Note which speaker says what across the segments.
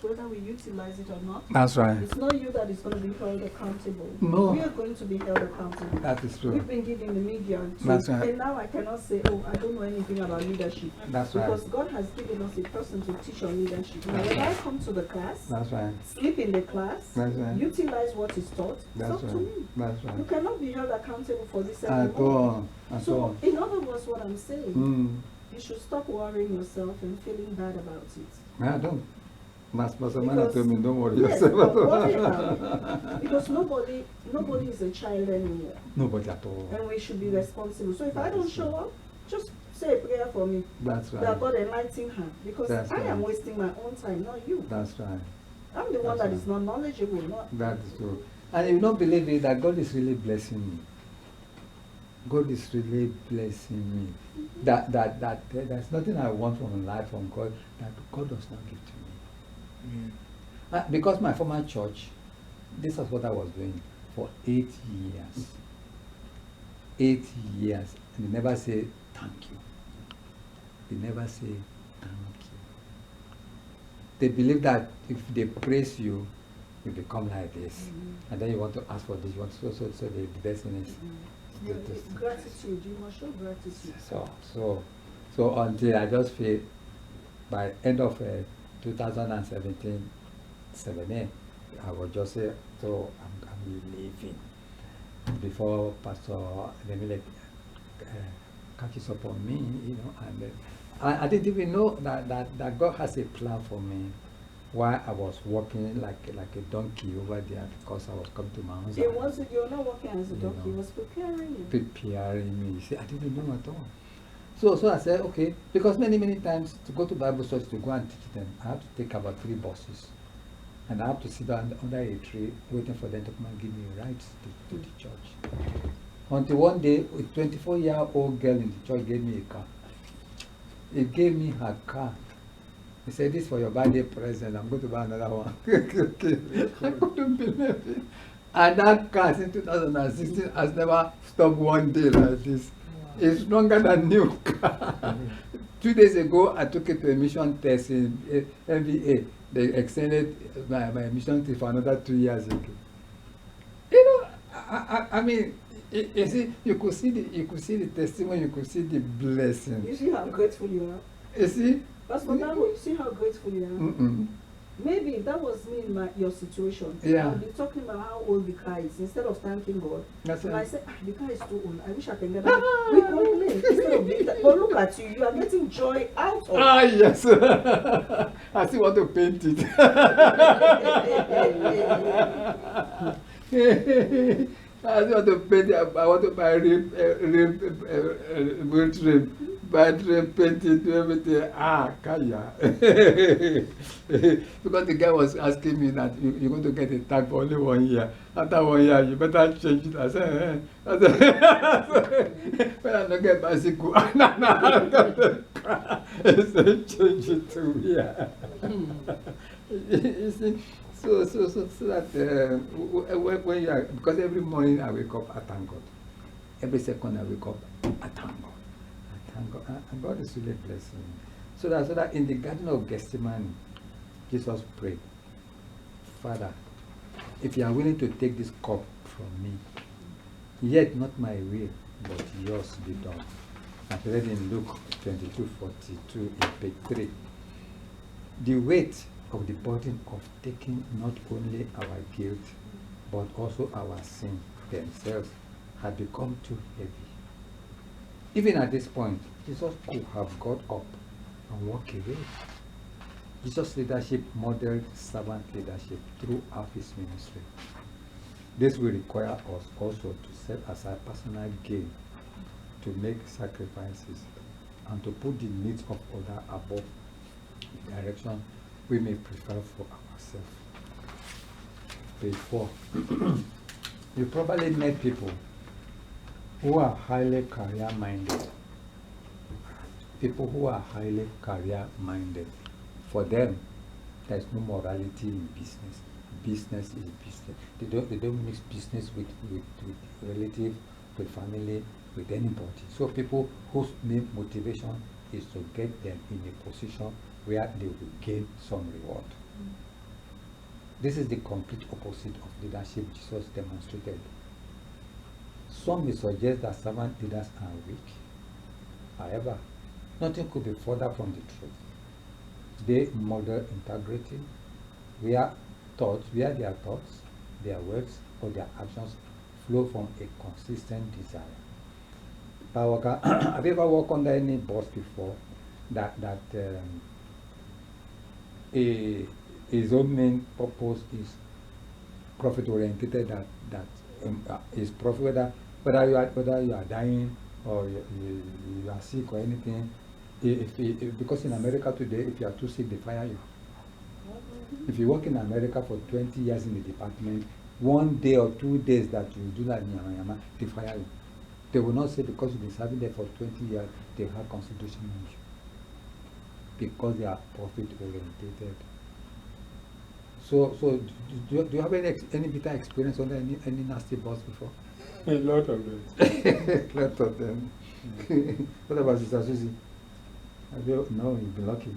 Speaker 1: whether we utilize it or not.
Speaker 2: That's right.
Speaker 1: It's not you that is going to be held accountable.
Speaker 2: No.
Speaker 1: We are going to be held accountable.
Speaker 2: That is true.
Speaker 1: We've been given the media too.
Speaker 2: That's right.
Speaker 1: And now I cannot say, oh, I don't know anything about leadership.
Speaker 2: That's right.
Speaker 1: Because God has given us a person to teach on leadership. Now, when I come to the class,
Speaker 2: That's right.
Speaker 1: sleep in the class,
Speaker 2: That's right.
Speaker 1: utilize what is taught,
Speaker 2: That's
Speaker 1: it's up to
Speaker 2: right.
Speaker 1: me.
Speaker 2: That's
Speaker 1: You
Speaker 2: right.
Speaker 1: cannot be held accountable for this
Speaker 2: At
Speaker 1: anymore.
Speaker 2: all. At
Speaker 1: So,
Speaker 2: all.
Speaker 1: in other words, what I'm saying,
Speaker 2: You
Speaker 1: should stop worrying yourself and feeling bad about it.
Speaker 2: I don't. Pastor Mana
Speaker 1: Because-
Speaker 2: told me, don't worry
Speaker 1: Yes,
Speaker 2: yourself.
Speaker 1: don't worry about it. Because nobody is a child anymore.
Speaker 2: Nobody at all.
Speaker 1: And we should be responsible. So if I
Speaker 2: That
Speaker 1: don't
Speaker 2: is
Speaker 1: show
Speaker 2: true.
Speaker 1: up, just say a prayer for me.
Speaker 2: That's
Speaker 1: That
Speaker 2: right.
Speaker 1: God enlighten her. Because
Speaker 2: That's
Speaker 1: I am
Speaker 2: right.
Speaker 1: wasting my own time, not you.
Speaker 2: That's right.
Speaker 1: I'm the one
Speaker 2: That's
Speaker 1: that is
Speaker 2: right.
Speaker 1: not knowledgeable, not
Speaker 2: That is true. And you don't believe it, that God is really blessing me. God is really blessing me. That there's nothing I want from life from God that God does not give to me. Because my former church, this is what I was doing for 8 years. 8 years. And they never say thank you. They never say thank you. They believe that if they praise you, you become like this. And then you want to ask for this, you want so the best thing is
Speaker 1: gratitude. You must show gratitude.
Speaker 2: so until I just feel by end of 2017, 17, I will just say, so I'm leaving. Before Pastor Demile catches up on me, and I didn't even know that God has a plan for me. While I was walking like a donkey over there because I was coming to my house.
Speaker 1: It wasn't, you're not working as a donkey,
Speaker 2: know,
Speaker 1: it was preparing you.
Speaker 2: Preparing me. See, I didn't know at all. So I said, okay, because many times to go to Bible studies to go and teach them, I have to take about 3 buses. And I have to sit down under a tree waiting for them to come and give me rides to the church. Until one day, a 24-year-old girl in the church gave me a car. It gave me her car. He said, this for your birthday present, I'm going to buy another one. I couldn't believe it. And that car since 2016 has never stopped one day like this. It's stronger than new car. 2 days ago, I took it to a mission test in MBA. They extended my mission test for another 2 years ago. I mean, you see, you could see the testimony, you could see the blessing.
Speaker 1: You see how grateful you are?
Speaker 2: You see?
Speaker 1: Pastor Dago, you see how grateful you are? Maybe if that was me in your situation,
Speaker 2: Yeah.
Speaker 1: I'd be talking about how old the car is instead of thanking God.
Speaker 2: That's
Speaker 1: And
Speaker 2: right.
Speaker 1: I said, the car is too old. I wish I can get that. We complain instead of being that. But look at you, you are getting joy out of it.
Speaker 2: Yes. I still want to paint it. I still want to paint it. I want to buy buy trim, paint it, do everything. Kaya. Because the guy was asking me that you're going to get a tag for only 1 year. After 1 year, you better change it. I said, when I don't get bicycle, I got the car. I said, change it to here. You see, so that when you are, because every morning I wake up, I thank God. Every second I wake up, I thank God. And God is really blessing me. So that in the Garden of Gethsemane, Jesus prayed, Father, if you are willing to take this cup from me, yet not my will, but yours be done. I read in Luke 22:42 in page 3. The weight of the burden of taking not only our guilt, but also our sin themselves had become too heavy. Even at this point, Jesus could have got up and walked away. Jesus' leadership modeled servant leadership throughout his ministry. This will require us also to set aside personal gain, to make sacrifices, and to put the needs of others above the direction we may prefer for ourselves. Page 4. You probably met people who are highly career-minded. People who are highly career-minded. For them, there's no morality in business. Business is business. They don't mix business with relative, with family, with anybody. So people whose main motivation is to get them in a position where they will gain some reward. this is the complete opposite of leadership Jesus demonstrated. Some may suggest that servant leaders are weak. However, nothing could be further from the truth. They model integrity, where their thoughts, their words, or their actions flow from a consistent desire. Have you ever worked under any boss before that his own main purpose is profit oriented, that is profit, whether you are dying or you are sick or anything? Because in America today, if you are too sick, they fire you. If you work in America for 20 years in the department, 1 day or 2 days that you do that in Yama, they fire you. They will not say because you've been serving there for 20 years, they have consideration on you. Because they are profit oriented. So do you have any bitter experience under any nasty boss before?
Speaker 3: A lot of them.
Speaker 2: A lot of them. What about Sister Susie? No, you've been lucky.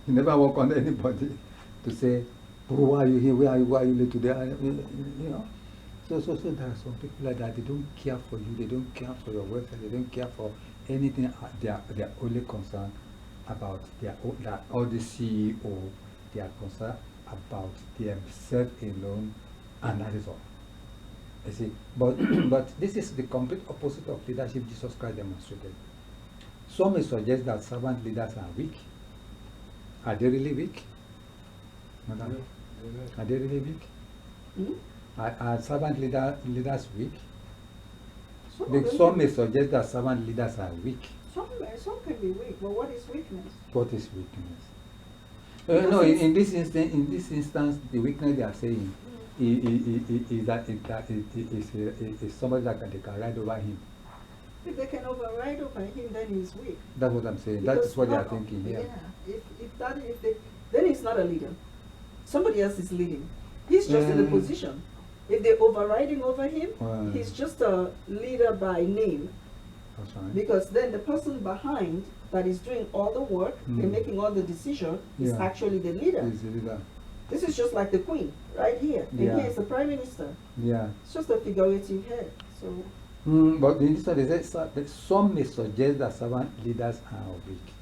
Speaker 2: You never work on anybody to say, oh, why are you here? Why are you late today? You know. So there are some people like that. They don't care for you. They don't care for your welfare. They don't care for anything. They are only concerned about all the CEO. They are concerned about themselves alone, and that is all. You see, but this is the complete opposite of leadership Jesus Christ demonstrated. Some may suggest that servant leaders are weak. Are they really weak? Madam? Are they really weak?
Speaker 1: Hmm?
Speaker 2: Are servant leaders weak?
Speaker 1: Some
Speaker 2: Some may suggest that servant leaders are weak.
Speaker 1: Some can be weak, but what is weakness?
Speaker 2: What is weakness?
Speaker 1: Because
Speaker 2: No, in this instance, the weakness they are saying is that it is somebody that they can ride over him.
Speaker 1: If they can override over him, then he's weak.
Speaker 2: That's what I'm saying. That is what they are
Speaker 1: Because
Speaker 2: thinking here.
Speaker 1: Yeah. Then he's not a leader. Somebody else is leading. He's just in a position. If they're overriding over him, he's just a leader by name.
Speaker 2: That's right.
Speaker 1: Because then the person behind that is doing all the work and making all the decision is actually the leader.
Speaker 2: He's the leader.
Speaker 1: This is just like the queen right here. And here is the prime minister.
Speaker 2: Yeah.
Speaker 1: It's just a figurative head. So
Speaker 2: But in this one, they say that some may suggest that servant leaders are weak.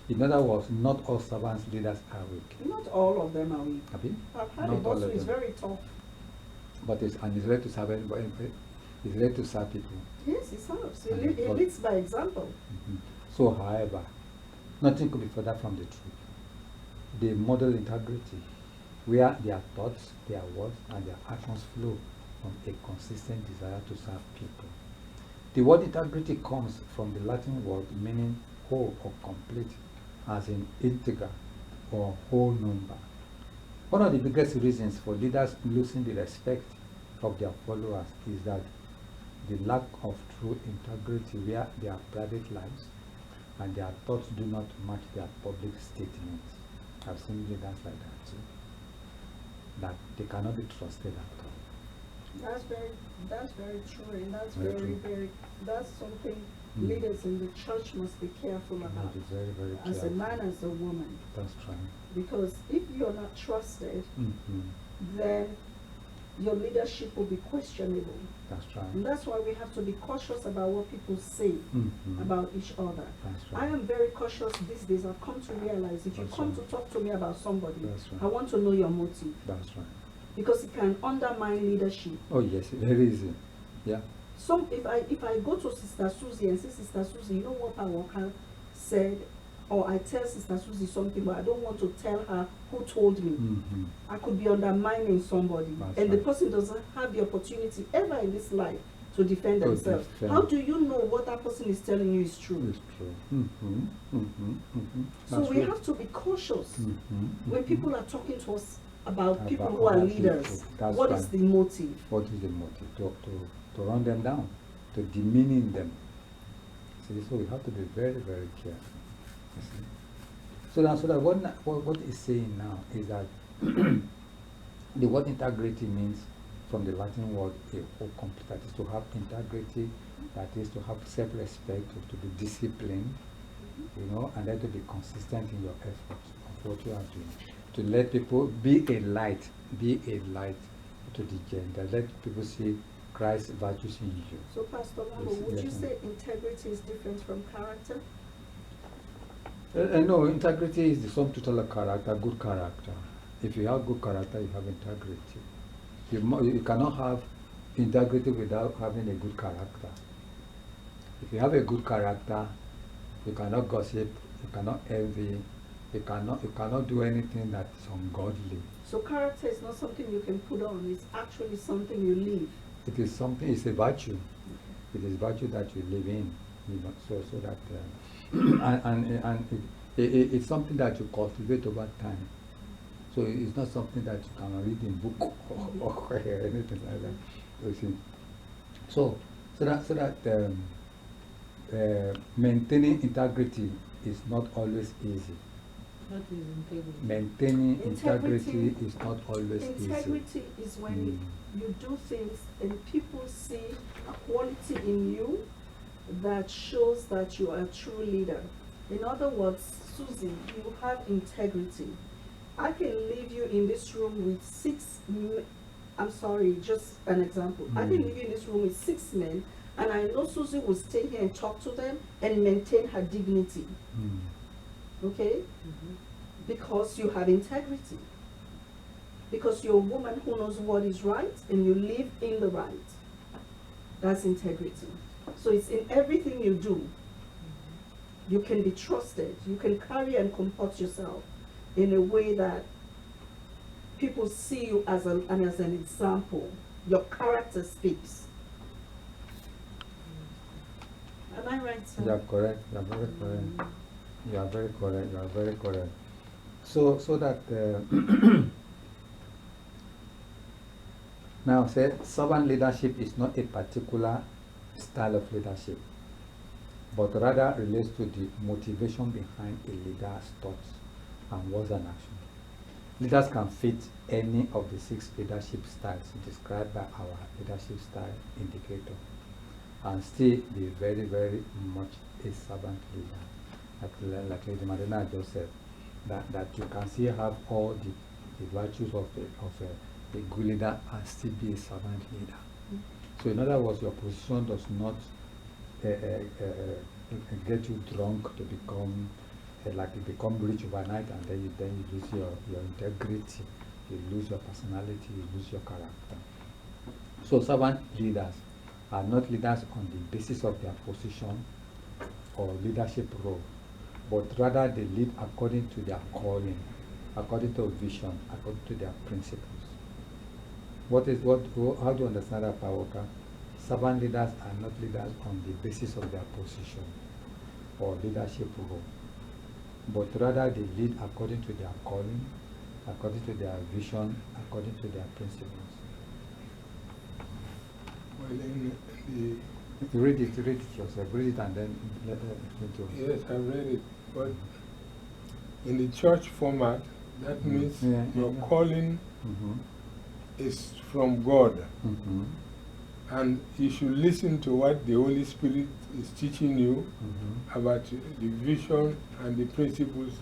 Speaker 2: In other words, not all servant leaders are weak.
Speaker 1: not all of them are weak.
Speaker 2: Have you?
Speaker 1: I've had
Speaker 2: Not
Speaker 1: a boss
Speaker 2: all
Speaker 1: who
Speaker 2: of
Speaker 1: is
Speaker 2: them.
Speaker 1: very tough.
Speaker 2: But it's ready to serve everybody. It's ready to serve people.
Speaker 1: Yes, he serves. He
Speaker 2: But-
Speaker 1: leads by example.
Speaker 2: So, however, nothing could be further from the truth. They model integrity, where their thoughts, their words, and their actions flow from a consistent desire to serve people. The word integrity comes from the Latin word meaning whole or complete, as in integer or whole number. One of the biggest reasons for leaders losing the respect of their followers is that the lack of true integrity, where their private lives and their thoughts do not match their public statements. I've seen leaders like that too, that they cannot be trusted at all.
Speaker 1: That's very true, and that's
Speaker 2: Very true.
Speaker 1: that's something
Speaker 2: Mm.
Speaker 1: leaders in the church must be careful
Speaker 2: You
Speaker 1: about.
Speaker 2: have to be very, very
Speaker 1: As a
Speaker 2: careful.
Speaker 1: man, as a woman,
Speaker 2: That's right.
Speaker 1: because if you're not trusted,
Speaker 2: Mhm.
Speaker 1: then your leadership will be questionable.
Speaker 2: That's right.
Speaker 1: And that's why we have to be cautious about what people say
Speaker 2: Mhm.
Speaker 1: about each other.
Speaker 2: That's
Speaker 1: I
Speaker 2: right.
Speaker 1: am very cautious these days. I've come to realize if you
Speaker 2: That's
Speaker 1: come
Speaker 2: right.
Speaker 1: to talk to me about somebody,
Speaker 2: That's right.
Speaker 1: I want to know your motive,
Speaker 2: That's right.
Speaker 1: because it can undermine leadership.
Speaker 2: Oh yes, very easy. Yeah.
Speaker 1: If I go to Sister Susie and say, Sister Susie, you know what Walker said, or I tell Sister Susie something, but I don't want to tell her who told me.
Speaker 2: Mhm.
Speaker 1: I could be undermining somebody,
Speaker 2: That's
Speaker 1: and the
Speaker 2: right.
Speaker 1: person doesn't have the opportunity ever in this life to defend
Speaker 2: To
Speaker 1: themselves.
Speaker 2: defend.
Speaker 1: How do you know what that person is telling you is true?
Speaker 2: It's true. Mhm. Mhm. Mhm.
Speaker 1: So
Speaker 2: That's
Speaker 1: we
Speaker 2: right.
Speaker 1: have to be cautious
Speaker 2: Mhm.
Speaker 1: when
Speaker 2: Mhm.
Speaker 1: people are talking to us about people
Speaker 2: About
Speaker 1: who are
Speaker 2: other
Speaker 1: leaders.
Speaker 2: people. That's
Speaker 1: What is
Speaker 2: right.
Speaker 1: the motive?
Speaker 2: What is the motive? To run them down, to demeaning them. See, so we have to be very, very careful. You see? So that what it's saying now is that the word integrity means from the Latin word a whole complete, that is to have integrity, that is to have self-respect, to be disciplined, you know, and then to be consistent in your efforts of what you are doing. to let people be a light to the gender. Let people see Christ's virtues in you.
Speaker 1: So, Pastor Lambo,
Speaker 2: Yes,
Speaker 1: would
Speaker 2: yes,
Speaker 1: you
Speaker 2: ma'am.
Speaker 1: say integrity is different from character?
Speaker 2: No, integrity is the sum total of character, good character. If you have good character, you have integrity. You cannot have integrity without having a good character. If you have a good character, you cannot gossip, you cannot envy, you cannot do anything that is ungodly.
Speaker 1: So character is not something you can put on, it's actually something you live.
Speaker 2: It is something, it's a virtue. It is virtue that you live in, so that, it's something that you cultivate over time. So it's not something that you can read in book or anything like that. You see. So that maintaining integrity is not always easy.
Speaker 3: What is integrity?
Speaker 2: Maintaining integrity is not always easy.
Speaker 1: Integrity is when you do things and people see a quality in you that shows that you are a true leader. In other words, Susie, you have integrity. I can leave you in this room with I'm sorry, just an example. I can leave you in this room with 6 men, and I know Susie will stay here and talk to them and maintain her dignity. Okay? Because you have integrity. Because you're a woman who knows what is right and you live in the right. That's integrity. So it's in everything you do. You can be trusted. You can carry and comport yourself in a way that people see you as an example. Your character speaks. Am I right, sir?
Speaker 2: You are correct. You are very correct. You are very correct. You are very correct. So that now say servant leadership is not a particular style of leadership, but rather relates to the motivation behind a leader's thoughts and words and action. Leaders can fit any of the 6 leadership styles described by our leadership style indicator and still be very, very much a servant leader. Like Lady Madonna just said, that you can still have all the virtues of a good leader and still be a servant leader. So in other words, your position does not get you drunk to become like you become rich overnight, and then you lose your integrity, you lose your personality, you lose your character. So servant leaders are not leaders on the basis of their position or leadership role, but rather they lead according to their calling, according to a vision, according to their principles. How do you understand that, Paoka? Servant leaders are not leaders on the basis of their position or leadership role, but rather they lead according to their calling, according to their vision, according to their principles.
Speaker 4: Well, in the
Speaker 2: Read it yourself. Read it and then let
Speaker 4: yes, I read it, but in the church format, that means your calling is from God, and you should listen to what the Holy Spirit is teaching you about the vision and the principles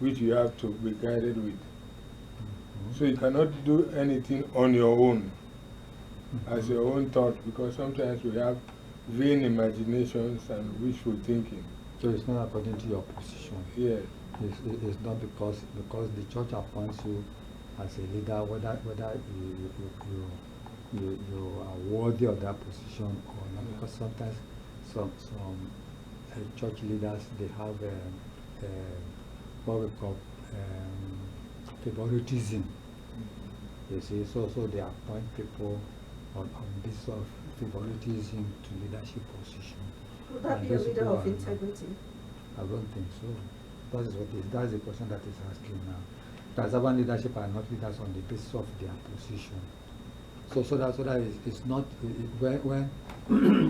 Speaker 4: which you have to be guided with. So you cannot do anything on your own, as your own thought, because sometimes we have vain imaginations and wishful thinking.
Speaker 2: So it's not according to your position.
Speaker 4: Yes.
Speaker 2: It's not because the church appoints you as a leader, whether you are worthy of that position or not.
Speaker 4: Yeah.
Speaker 2: Because sometimes some church leaders, they have what we call favoritism. You see, so they appoint people on basis of favoritism to leadership position.
Speaker 1: Would that
Speaker 2: And
Speaker 1: be a
Speaker 2: those
Speaker 1: leader
Speaker 2: people
Speaker 1: of
Speaker 2: are
Speaker 1: integrity?
Speaker 2: I don't think so. That's the question that is asking now. That servant leadership are not leaders on the basis of their position. So that is not when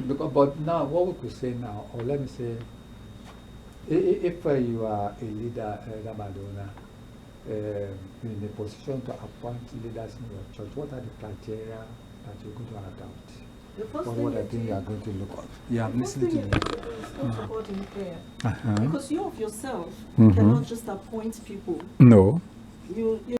Speaker 2: because, but now what we could say now, or let me say, if you are a leader, Madonna, in a position to appoint leaders in your church, what are the criteria that you're going to adopt?
Speaker 1: The first
Speaker 2: What
Speaker 1: thing
Speaker 2: I think you are going to look at? Yeah, I'm
Speaker 1: the first
Speaker 2: listening
Speaker 1: thing
Speaker 2: to
Speaker 1: you
Speaker 2: you.
Speaker 1: need to do is go to God in prayer.
Speaker 2: Uh-huh.
Speaker 1: Because you of yourself
Speaker 2: Mhm.
Speaker 1: cannot just appoint people.
Speaker 2: No.
Speaker 1: you